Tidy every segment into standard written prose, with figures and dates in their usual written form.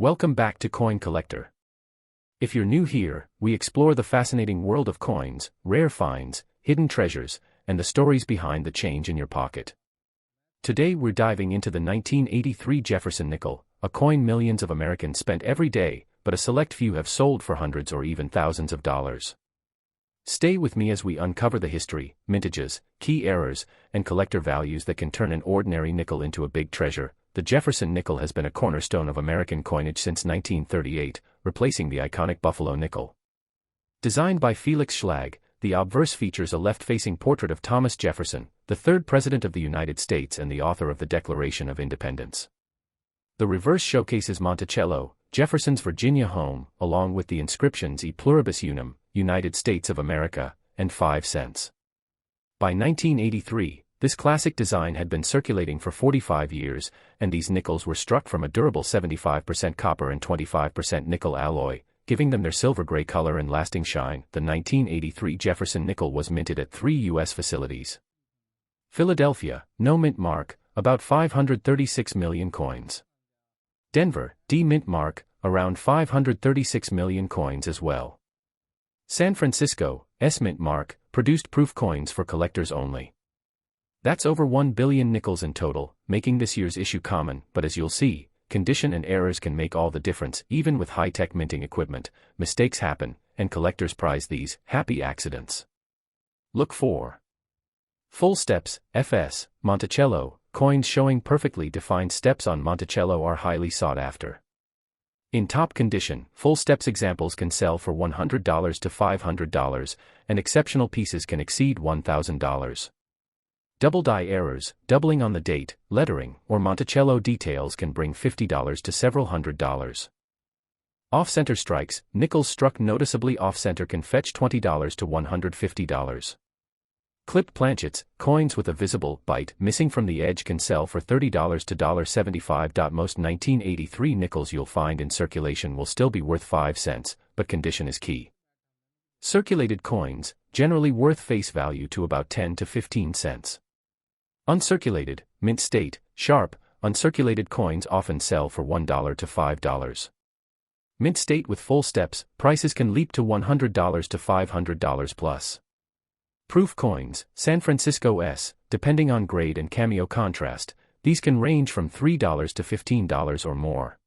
Welcome back to Coin Collector. If you're new here, we explore the fascinating world of coins, rare finds, hidden treasures, and the stories behind the change in your pocket. Today we're diving into the 1983 Jefferson Nickel, a coin millions of Americans spent every day, but a select few have sold for hundreds or even thousands of dollars. Stay with me as we uncover the history, mintages, key errors, and collector values that can turn an ordinary nickel into a big treasure. The Jefferson nickel has been a cornerstone of American coinage since 1938, replacing the iconic Buffalo nickel. Designed by Felix Schlag, the obverse features a left-facing portrait of Thomas Jefferson, the third President of the United States and the author of the Declaration of Independence. The reverse showcases Monticello, Jefferson's Virginia home, along with the inscriptions E Pluribus Unum, United States of America, and 5 cents. By 1983, this classic design had been circulating for 45 years, and these nickels were struck from a durable 75% copper and 25% nickel alloy, giving them their silver-gray color and lasting shine. The 1983 Jefferson nickel was minted at 3 U.S. facilities. Philadelphia, no mint mark, about 536 million coins. Denver, D mint mark, around 536 million coins as well. San Francisco, S mint mark, produced proof coins for collectors only. That's over 1 billion nickels in total, making this year's issue common, but as you'll see, condition and errors can make all the difference. Even with high-tech minting equipment, mistakes happen, and collectors prize these happy accidents. Look for full steps, FS, Monticello. Coins showing perfectly defined steps on Monticello are highly sought after. In top condition, full steps examples can sell for $100 to $500, and exceptional pieces can exceed $1,000. Double die errors, doubling on the date, lettering, or Monticello details can bring $50 to several $100s. Off-center strikes, nickels struck noticeably off-center can fetch $20 to $150. Clipped planchets, coins with a visible bite missing from the edge can sell for $30 to $75. Most 1983 nickels you'll find in circulation will still be worth 5 cents, but condition is key. Circulated coins, generally worth face value to about 10 to 15 cents. Uncirculated, mint state, sharp, uncirculated coins often sell for $1 to $5. Mint state with full steps, prices can leap to $100 to $500 plus. Proof coins, San Francisco S, depending on grade and cameo contrast, these can range from $3 to $15 or more.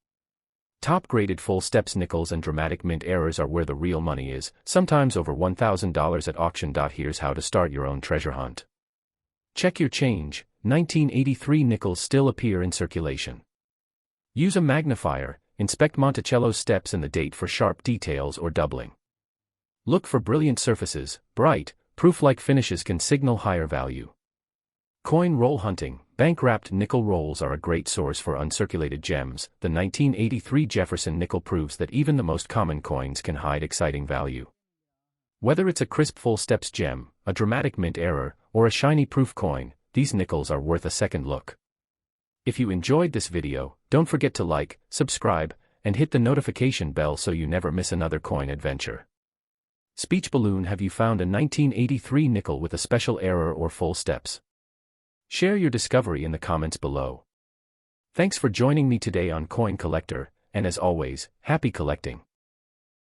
Top-graded full steps nickels and dramatic mint errors are where the real money is, sometimes over $1,000 at auction. Here's how to start your own treasure hunt. Check your change. 1983 nickels still appear in circulation. Use a magnifier, inspect Monticello's steps and the date for sharp details or doubling. Look for brilliant surfaces, bright, proof-like finishes can signal higher value. Coin roll hunting, bank-wrapped nickel rolls are a great source for uncirculated gems. The 1983 Jefferson nickel proves that even the most common coins can hide exciting value. Whether it's a crisp full steps gem, a dramatic mint error, or a shiny proof coin, these nickels are worth a second look. If you enjoyed this video, don't forget to like, subscribe, and hit the notification bell so you never miss another coin adventure. Speech balloon: have you found a 1983 nickel with a special error or full steps? Share your discovery in the comments below. Thanks for joining me today on Coin Collector, and as always, happy collecting.